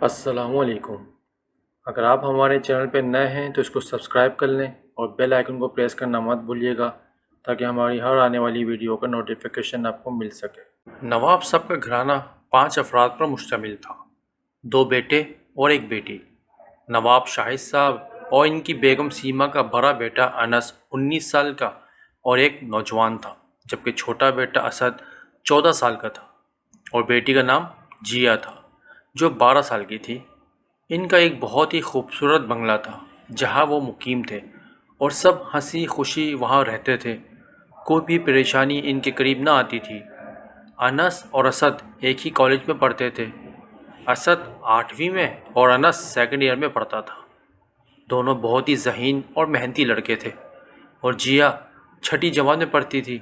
السلام علیکم۔ اگر آپ ہمارے چینل پہ نئے ہیں تو اس کو سبسکرائب کر لیں اور بیل آئیکن کو پریس کرنا مت بھولیے گا تاکہ ہماری ہر آنے والی ویڈیو کا نوٹیفیکیشن آپ کو مل سکے۔ نواب صاحب کا گھرانہ 5 افراد پر مشتمل تھا، 2 بیٹے اور 1 بیٹی۔ نواب شاہد صاحب اور ان کی بیگم سیما کا بڑا بیٹا انس 19 سال کا اور ایک نوجوان تھا، جبکہ چھوٹا بیٹا اسد 14 سال کا تھا اور بیٹی کا نام جیا تھا جو 12 سال کی تھی۔ ان کا ایک بہت ہی خوبصورت بنگلہ تھا جہاں وہ مقیم تھے اور سب ہنسی خوشی وہاں رہتے تھے، کوئی بھی پریشانی ان کے قریب نہ آتی تھی۔ انس اور اسد ایک ہی کالج میں پڑھتے تھے۔ اسد 8ویں میں اور انس 2nd ایئر میں پڑھتا تھا۔ دونوں بہت ہی ذہین اور محنتی لڑکے تھے اور جیا 6ٹھی جماعت میں پڑھتی تھی۔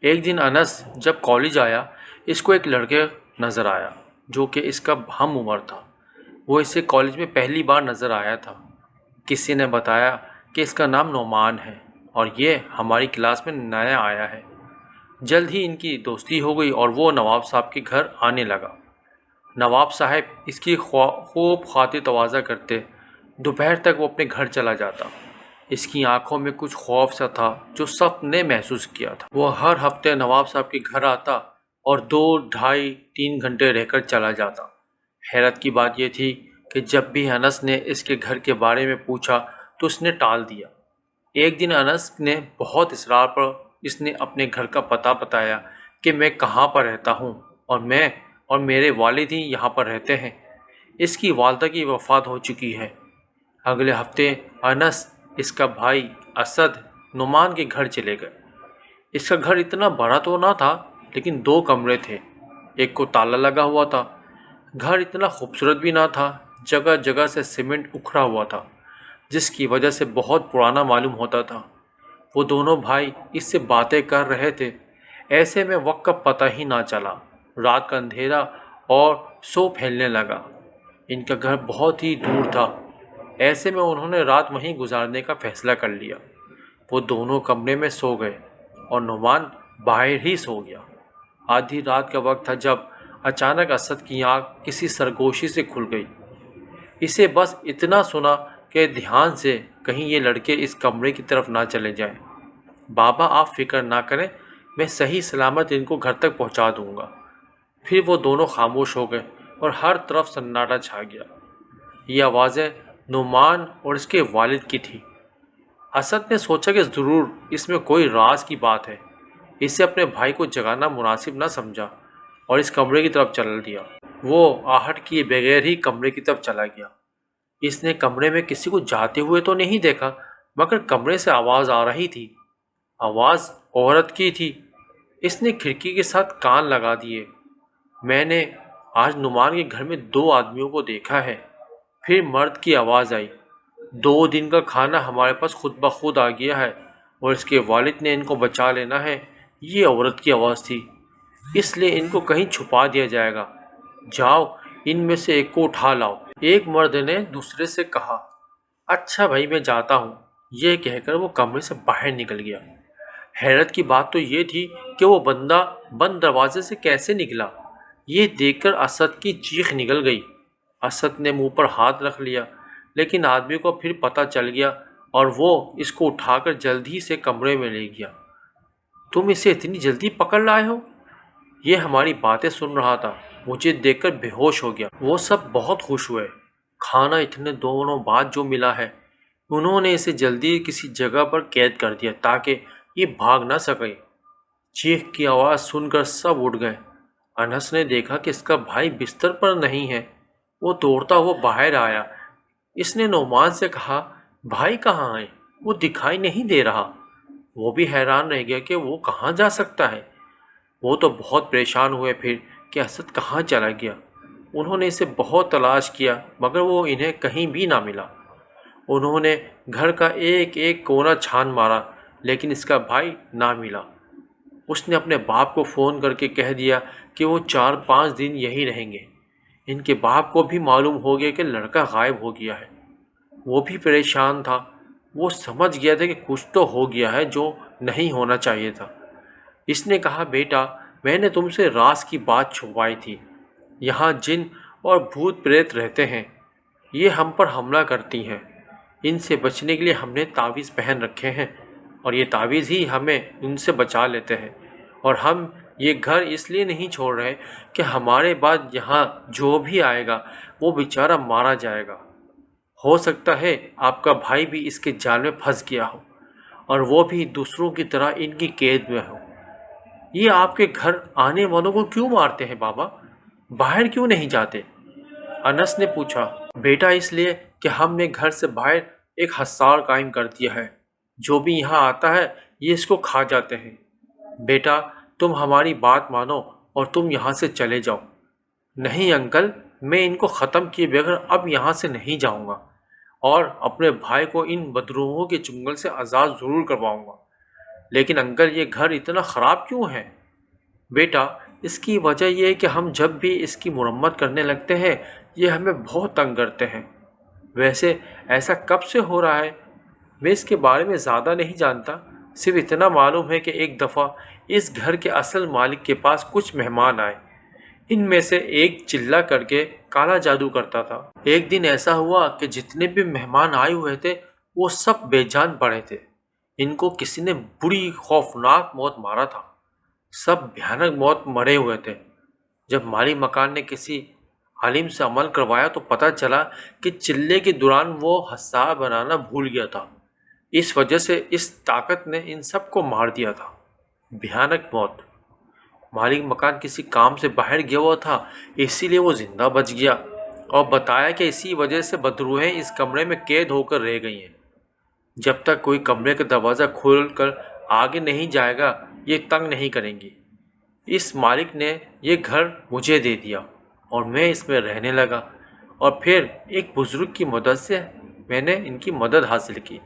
ایک دن انس جب کالج آیا، اس کو ایک لڑکے نظر آیا جو کہ اس کا ہم عمر تھا۔ وہ اسے کالج میں پہلی بار نظر آیا تھا۔ کسی نے بتایا کہ اس کا نام نعمان ہے اور یہ ہماری کلاس میں نیا آیا ہے۔ جلد ہی ان کی دوستی ہو گئی اور وہ نواب صاحب کے گھر آنے لگا۔ نواب صاحب اس کی خوب خاطر تواضع کرتے۔ دوپہر تک وہ اپنے گھر چلا جاتا۔ اس کی آنکھوں میں کچھ خوف سا تھا جو سب نے محسوس کیا تھا۔ وہ ہر ہفتے نواب صاحب کے گھر آتا اور 2, 2.5, 3 گھنٹے رہ کر چلا جاتا۔ حیرت کی بات یہ تھی کہ جب بھی انس نے اس کے گھر کے بارے میں پوچھا تو اس نے ٹال دیا۔ ایک دن انس نے بہت اصرار پر اس نے اپنے گھر کا پتہ بتایا کہ میں کہاں پر رہتا ہوں اور میں اور میرے والد ہی یہاں پر رہتے ہیں۔ اس کی والدہ کی وفات ہو چکی ہے۔ اگلے ہفتے انس اس کا بھائی اسد نعمان کے گھر چلے گئے۔ اس کا گھر اتنا بڑا تو نہ تھا لیکن 2 کمرے تھے، ایک کو تالا لگا ہوا تھا۔ گھر اتنا خوبصورت بھی نہ تھا، جگہ جگہ سے سیمنٹ اکھڑا ہوا تھا جس کی وجہ سے بہت پرانا معلوم ہوتا تھا۔ وہ دونوں بھائی اس سے باتیں کر رہے تھے، ایسے میں وقت کا پتہ ہی نہ چلا۔ رات کا اندھیرا اور سو پھیلنے لگا۔ ان کا گھر بہت ہی دور تھا، ایسے میں انہوں نے رات وہیں گزارنے کا فیصلہ کر لیا۔ وہ دونوں کمرے میں سو گئے اور نعمان باہر ہی سو گیا۔ آدھی رات کا وقت تھا جب اچانک اسد کی آنکھ کسی سرگوشی سے کھل گئی۔ اسے بس اتنا سنا کہ دھیان سے کہیں یہ لڑکے اس کمرے کی طرف نہ چلے جائیں۔ بابا آپ فکر نہ کریں، میں صحیح سلامت ان کو گھر تک پہنچا دوں گا۔ پھر وہ دونوں خاموش ہو گئے اور ہر طرف سناٹا چھا گیا۔ یہ آوازیں نعمان اور اس کے والد کی تھی۔ اسد نے سوچا کہ ضرور اس میں کوئی راز کی بات ہے۔ اسے اپنے بھائی کو جگانا مناسب نہ سمجھا اور اس کمرے کی طرف چل دیا۔ وہ آہٹ کیے بغیر ہی کمرے کی طرف چلا گیا۔ اس نے کمرے میں کسی کو جاتے ہوئے تو نہیں دیکھا، مگر کمرے سے آواز آ رہی تھی۔ آواز عورت کی تھی۔ اس نے کھڑکی کے ساتھ کان لگا دیے۔ میں نے آج نعمان کے گھر میں 2 آدمیوں کو دیکھا ہے۔ پھر مرد کی آواز آئی، 2 دن کا کھانا ہمارے پاس خود بخود آ گیا ہے اور اس کے والد نے ان کو بچا لینا ہے۔ یہ عورت کی آواز تھی، اس لیے ان کو کہیں چھپا دیا جائے گا۔ جاؤ ان میں سے ایک کو اٹھا لاؤ۔ ایک مرد نے دوسرے سے کہا، اچھا بھائی میں جاتا ہوں۔ یہ کہہ کر وہ کمرے سے باہر نکل گیا۔ حیرت کی بات تو یہ تھی کہ وہ بندہ بند دروازے سے کیسے نکلا۔ یہ دیکھ کر اسد کی چیخ نکل گئی۔ اسد نے منہ پر ہاتھ رکھ لیا، لیکن آدمی کو پھر پتہ چل گیا اور وہ اس کو اٹھا کر جلدی سے کمرے میں لے گیا۔ تم اسے اتنی جلدی پکڑ لائے ہو؟ یہ ہماری باتیں سن رہا تھا، مجھے دیکھ کر بے ہوش ہو گیا۔ وہ سب بہت خوش ہوئے۔ کھانا اتنے دنوں بعد جو ملا ہے، انہوں نے اسے جلدی کسی جگہ پر قید کر دیا تاکہ یہ بھاگ نہ سکے۔ چیخ کی آواز سن کر سب اٹھ گئے۔ انس نے دیکھا کہ اس کا بھائی بستر پر نہیں ہے۔ وہ دوڑتا ہوا باہر آیا۔ اس نے نعمان سے کہا، بھائی کہاں ہے؟ وہ دکھائی نہیں دے رہا۔ وہ بھی حیران رہ گیا کہ وہ کہاں جا سکتا ہے۔ وہ تو بہت پریشان ہوئے پھر کہ اسد کہاں چلا گیا۔ انہوں نے اسے بہت تلاش کیا مگر وہ انہیں کہیں بھی نہ ملا۔ انہوں نے گھر کا ایک ایک کونا چھان مارا لیکن اس کا بھائی نہ ملا۔ اس نے اپنے باپ کو فون کر کے کہہ دیا کہ وہ 4-5 دن یہیں رہیں گے۔ ان کے باپ کو بھی معلوم ہو گیا کہ لڑکا غائب ہو گیا ہے۔ وہ بھی پریشان تھا۔ وہ سمجھ گیا تھا کہ کچھ تو ہو گیا ہے جو نہیں ہونا چاہیے تھا۔ اس نے کہا، بیٹا میں نے تم سے راز کی بات چھپائی تھی۔ یہاں جن اور بھوت پریت رہتے ہیں، یہ ہم پر حملہ کرتی ہیں۔ ان سے بچنے کے لیے ہم نے تعویذ پہن رکھے ہیں، اور یہ تعویذ ہی ہمیں ان سے بچا لیتے ہیں۔ اور ہم یہ گھر اس لیے نہیں چھوڑ رہے کہ ہمارے بعد یہاں جو بھی آئے گا وہ بیچارہ مارا جائے گا۔ ہو سکتا ہے آپ کا بھائی بھی اس کے جال میں پھنس گیا ہو، اور وہ بھی دوسروں کی طرح ان کی قید میں ہو۔ یہ آپ کے گھر آنے والوں کو کیوں مارتے ہیں بابا؟ باہر کیوں نہیں جاتے؟ انس نے پوچھا۔ بیٹا اس لیے کہ ہم نے گھر سے باہر ایک حصار قائم کر دیا ہے، جو بھی یہاں آتا ہے یہ اس کو کھا جاتے ہیں۔ بیٹا تم ہماری بات مانو اور تم یہاں سے چلے جاؤ۔ نہیں انکل، میں ان کو ختم کیے بغیر اب یہاں سے نہیں جاؤں گا، اور اپنے بھائی کو ان بدروحوں کے چنگل سے آزاد ضرور کرواؤں گا۔ لیکن انکل یہ گھر اتنا خراب کیوں ہے؟ بیٹا اس کی وجہ یہ ہے کہ ہم جب بھی اس کی مرمت کرنے لگتے ہیں یہ ہمیں بہت تنگ کرتے ہیں۔ ویسے ایسا کب سے ہو رہا ہے؟ میں اس کے بارے میں زیادہ نہیں جانتا، صرف اتنا معلوم ہے کہ ایک دفعہ اس گھر کے اصل مالک کے پاس کچھ مہمان آئے۔ ان میں سے ایک چلا کر کے کالا جادو کرتا تھا۔ ایک دن ایسا ہوا کہ جتنے بھی مہمان آئے ہوئے تھے وہ سب بے جان پڑے تھے۔ ان کو کسی نے بری خوفناک موت مارا تھا۔ سب بھیانک موت مرے ہوئے تھے۔ جب مالک مکان نے کسی عالم سے عمل کروایا تو پتہ چلا کہ چلے کے دوران وہ حصار بنانا بھول گیا تھا۔ اس وجہ سے اس طاقت نے ان سب کو مار دیا تھا۔ بھیانک موت۔ مالک مکان کسی کام سے باہر گیا ہوا تھا، اسی لیے وہ زندہ بچ گیا، اور بتایا کہ اسی وجہ سے بدروحیں اس کمرے میں قید ہو کر رہ گئی ہیں۔ جب تک کوئی کمرے کا دروازہ کھول کر آگے نہیں جائے گا یہ تنگ نہیں کریں گی۔ اس مالک نے یہ گھر مجھے دے دیا اور میں اس میں رہنے لگا، اور پھر ایک بزرگ کی مدد سے میں نے ان کی مدد حاصل کی۔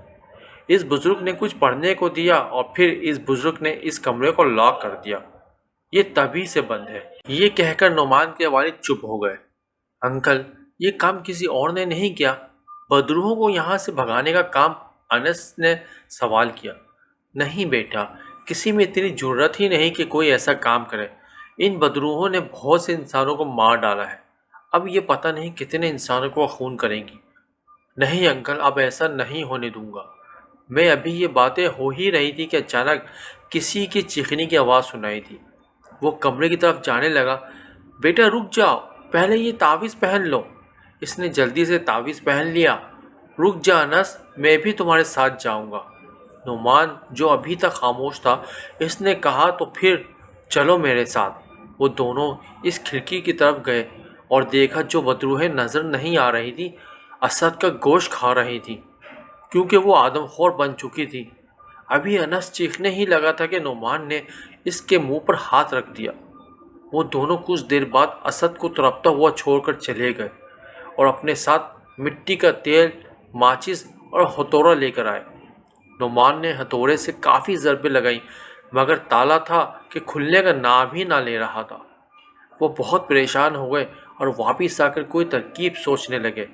اس بزرگ نے کچھ پڑھنے کو دیا اور پھر اس بزرگ نے اس کمرے کو لاک کر دیا۔ یہ تبھی سے بند ہے۔ یہ کہہ کر نعمان کے والد چپ ہو گئے۔ انکل یہ کام کسی اور نے نہیں کیا؟ بدروحوں کو یہاں سے بھگانے کا کام؟ انس نے سوال کیا۔ نہیں بیٹا، کسی میں اتنی جرت ہی نہیں کہ کوئی ایسا کام کرے۔ ان بدروحوں نے بہت سے انسانوں کو مار ڈالا ہے، اب یہ پتہ نہیں کتنے انسانوں کو خون کریں گی۔ نہیں انکل، اب ایسا نہیں ہونے دوں گا۔ میں ابھی یہ باتیں ہو ہی رہی تھی کہ اچانک کسی کی چیخنے کی آواز سنائی دی۔ وہ کمرے کی طرف جانے لگا۔ بیٹا رک جاؤ، پہلے یہ تعویذ پہن لو۔ اس نے جلدی سے تعویذ پہن لیا۔ رک جا انس، میں بھی تمہارے ساتھ جاؤں گا۔ نعمان جو ابھی تک خاموش تھا اس نے کہا تو پھر چلو میرے ساتھ۔ وہ دونوں اس کھڑکی کی طرف گئے اور دیکھا جو بدروحیں نظر نہیں آ رہی تھی اسد کا گوشت کھا رہی تھی، کیونکہ وہ آدم خور بن چکی تھی۔ ابھی انس چیخنے ہی لگا تھا کہ نعمان نے اس کے منہ پر ہاتھ رکھ دیا۔ وہ دونوں کچھ دیر بعد اسد کو تڑپتا ہوا چھوڑ کر چلے گئے اور اپنے ساتھ مٹی کا تیل، ماچس اور ہتھوڑا لے کر آئے۔ نعمان نے ہتھوڑے سے کافی ضربیں لگائیں مگر تالا تھا کہ کھلنے کا نام ہی نہ لے رہا تھا۔ وہ بہت پریشان ہو گئے اور واپس آ کر کوئی ترکیب سوچنے لگے۔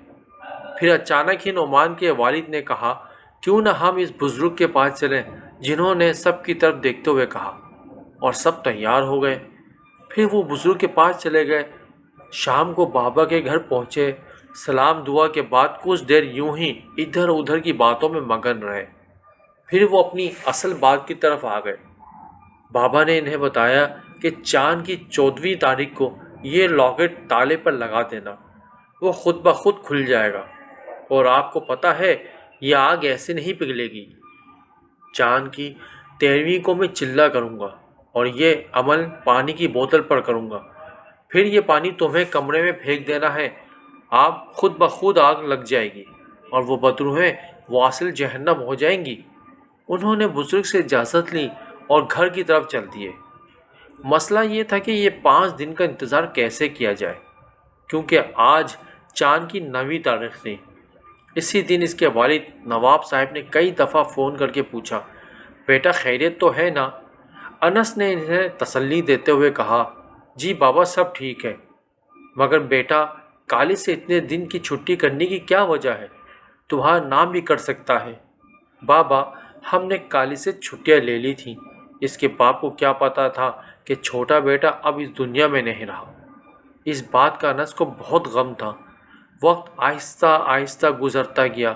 پھر اچانک ہی نعمان کے والد نے کہا، کیوں نہ ہم اس بزرگ کے پاس چلیں؟ جنہوں نے سب کی طرف دیکھتے ہوئے کہا، اور سب تیار ہو گئے۔ پھر وہ بزرگ کے پاس چلے گئے۔ شام کو بابا کے گھر پہنچے۔ سلام دعا کے بعد کچھ دیر یوں ہی ادھر ادھر کی باتوں میں مگن رہے، پھر وہ اپنی اصل بات کی طرف آ گئے۔ بابا نے انہیں بتایا کہ چاند کی 14ویں تاریخ کو یہ لاکٹ تالے پر لگا دینا، وہ خود بخود کھل جائے گا، اور آپ کو پتہ ہے یہ آگ ایسے نہیں پگھلے گی۔ چاند کی 13ویں کو میں چلا کروں گا اور یہ عمل پانی کی بوتل پر کروں گا، پھر یہ پانی تمہیں کمرے میں پھینک دینا ہے، آپ خود بخود آگ لگ جائے گی اور وہ بدروحیں واصل جہنم ہو جائیں گی۔ انہوں نے بزرگ سے اجازت لی اور گھر کی طرف چل دیے۔ مسئلہ یہ تھا کہ یہ 5 دن کا انتظار کیسے کیا جائے، کیونکہ آج چاند کی 9ویں تاریخ تھی۔ اسی دن اس کے والد نواب صاحب نے کئی دفعہ فون کر کے پوچھا، بیٹا خیریت تو ہے نا؟ انس نے انہیں تسلی دیتے ہوئے کہا، جی بابا سب ٹھیک ہے، مگر بیٹا کالی سے اتنے دن کی چھٹی کرنے کی کیا وجہ ہے؟ تمہارا نام بھی کر سکتا ہے۔ بابا ہم نے کالی سے چھٹیاں لے لی تھیں، اس کے باپ کو کیا پتا تھا کہ چھوٹا بیٹا اب اس دنیا میں نہیں رہا۔ اس بات کا انس کو بہت غم تھا۔ وقت آہستہ آہستہ گزرتا گیا۔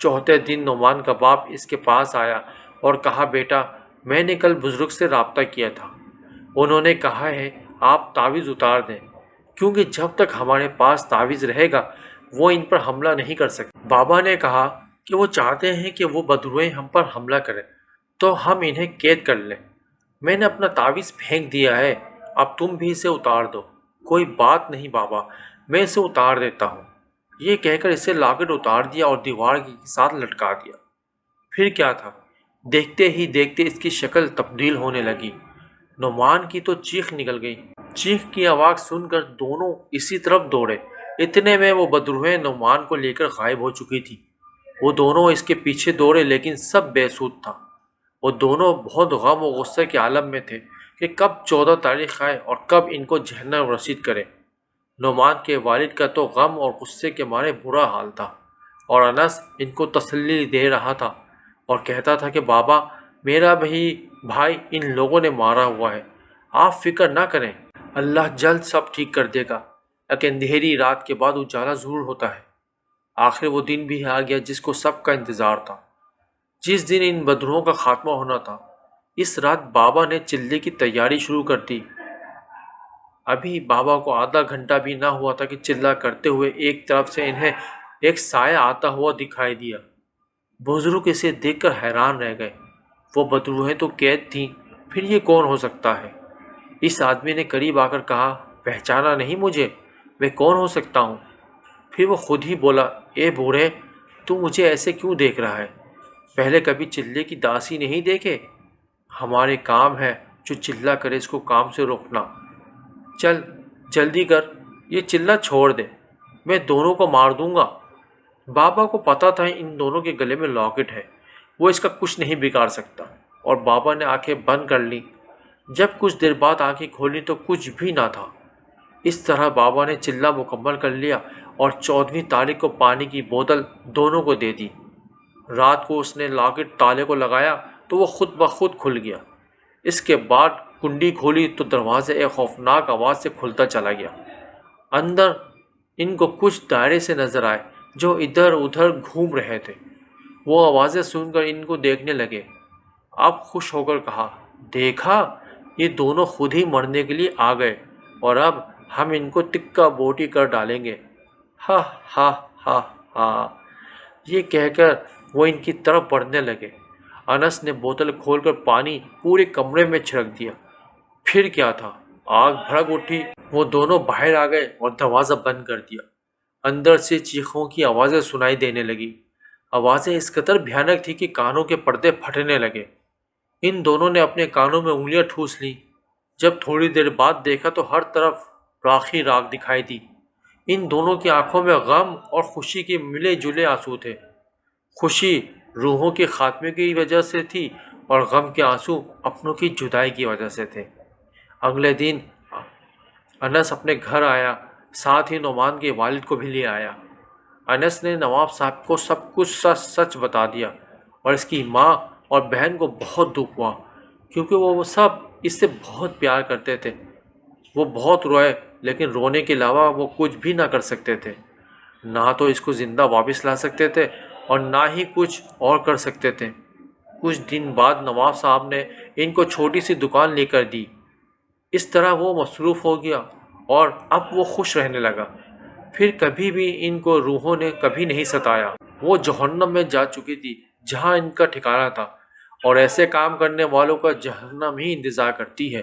چوتھے دن نعمان کا باپ اس کے پاس آیا اور کہا، بیٹا میں نے کل بزرگ سے رابطہ کیا تھا، انہوں نے کہا ہے آپ تعویذ اتار دیں، کیونکہ جب تک ہمارے پاس تعویذ رہے گا وہ ان پر حملہ نہیں کر سکتے۔ بابا نے کہا کہ وہ چاہتے ہیں کہ وہ بدروہیں ہم پر حملہ کریں تو ہم انہیں قید کر لیں۔ میں نے اپنا تعویذ پھینک دیا ہے، اب تم بھی اسے اتار دو۔ کوئی بات نہیں بابا، میں اسے اتار دیتا ہوں۔ یہ کہہ کر اسے لاکٹ اتار دیا اور دیوار کے ساتھ لٹکا دیا۔ پھر کیا تھا، دیکھتے ہی دیکھتے اس کی شکل تبدیل ہونے لگی۔ نعمان کی تو چیخ نکل گئی۔ چیخ کی آواز سن کر دونوں اسی طرف دوڑے۔ اتنے میں وہ بدروہیں نعمان کو لے کر غائب ہو چکی تھی۔ وہ دونوں اس کے پیچھے دوڑے لیکن سب بے سود تھا۔ وہ دونوں بہت غم و غصے کے عالم میں تھے کہ کب 14 تاریخ آئے اور کب ان کو جہنم رسید کرے۔ نعمان کے والد کا تو غم اور غصے کے مارے برا حال تھا، اور انس ان کو تسلی دے رہا تھا اور کہتا تھا کہ بابا میرا بھی بھائی ان لوگوں نے مارا ہوا ہے، آپ فکر نہ کریں، اللہ جلد سب ٹھیک کر دے گا۔ ایک اندھیری رات کے بعد اجالا ضرور ہوتا ہے۔ آخر وہ دن بھی آ گیا جس کو سب کا انتظار تھا، جس دن ان بدروہوں کا خاتمہ ہونا تھا۔ اس رات بابا نے چلے کی تیاری شروع کر دی۔ ابھی بابا کو آدھا گھنٹہ بھی نہ ہوا تھا کہ چلہ کرتے ہوئے ایک طرف سے انہیں ایک سایہ آتا ہوا دکھائی دیا۔ بزرگ اسے دیکھ کر حیران رہ گئے۔ وہ بدروہیں تو قید تھیں، پھر یہ کون ہو سکتا ہے؟ اس آدمی نے قریب آ کر کہا، پہچانا نہیں مجھے؟ میں کون ہو سکتا ہوں؟ پھر وہ خود ہی بولا، اے بوڑھے تو مجھے ایسے کیوں دیکھ رہا ہے؟ پہلے کبھی چلے کی داسی نہیں دیکھے؟ ہمارے کام ہے، جو چلہ کرے اس کو کام سے روکنا۔ چل جلدی کر، یہ چلہ چھوڑ دے، میں دونوں کو مار دوں گا۔ بابا کو پتا تھا ان دونوں کے گلے میں لاکٹ ہے، وہ اس کا کچھ نہیں بگاڑ سکتا، اور بابا نے آنکھیں بند کر لیں۔ جب کچھ دیر بعد آنکھیں کھولیں تو کچھ بھی نہ تھا۔ اس طرح بابا نے چلہ مکمل کر لیا اور 14ویں تاریخ کو پانی کی بوتل دونوں کو دے دی۔ رات کو اس نے لاکٹ تالے کو لگایا تو وہ خود بخود کھل گیا۔ اس کے بعد کنڈی کھولی تو دروازہ ایک خوفناک آواز سے کھلتا چلا گیا۔ اندر ان کو کچھ دائرے سے نظر آئے جو ادھر ادھر گھوم رہے تھے۔ وہ آوازیں سن کر ان کو دیکھنے لگے۔ اب خوش ہو کر کہا، دیکھا یہ دونوں خود ہی مرنے کے لیے آ گئے، اور اب ہم ان کو ٹکا بوٹی کر ڈالیں گے۔ ہا ہا ہا ہا۔ یہ کہہ کر وہ ان کی طرف بڑھنے لگے۔ انس نے بوتل کھول کر پانی پورے کمرے میں چھڑک دیا۔ پھر کیا تھا، آگ بھڑک اٹھی۔ وہ دونوں باہر آ گئے اور دروازہ بند کر دیا۔ اندر سے چیخوں کی آوازیں سنائی دینے لگی۔ آوازیں اس قدر بھیانک تھی کہ کانوں کے پردے پھٹنے لگے۔ ان دونوں نے اپنے کانوں میں انگلیاں ٹھوس لیں۔ جب تھوڑی دیر بعد دیکھا تو ہر طرف راکھ ہی راکھ دکھائی دی۔ ان دونوں کی آنکھوں میں غم اور خوشی کے ملے جلے آنسو تھے۔ خوشی روحوں کے خاتمے کی وجہ سے تھی اور غم کے آنسو اپنوں کی جدائی کی وجہ سے تھے۔ اگلے دن انس اپنے گھر آیا، ساتھ ہی نعمان کے والد کو بھی لے آیا۔ انس نے نواب صاحب کو سب کچھ سچ بتا دیا، اور اس کی ماں اور بہن کو بہت دکھ ہوا، کیونکہ وہ سب اس سے بہت پیار کرتے تھے۔ وہ بہت روئے، لیکن رونے کے علاوہ وہ کچھ بھی نہ کر سکتے تھے۔ نہ تو اس کو زندہ واپس لا سکتے تھے اور نہ ہی کچھ اور کر سکتے تھے۔ کچھ دن بعد نواب صاحب نے ان کو چھوٹی سی دکان لے کر دی۔ اس طرح وہ مصروف ہو گیا اور اب وہ خوش رہنے لگا۔ پھر کبھی بھی ان کو روحوں نے کبھی نہیں ستایا۔ وہ جہنم میں جا چکی تھی جہاں ان کا ٹھکانہ تھا، اور ایسے کام کرنے والوں کا جہنم ہی انتظار کرتی ہے۔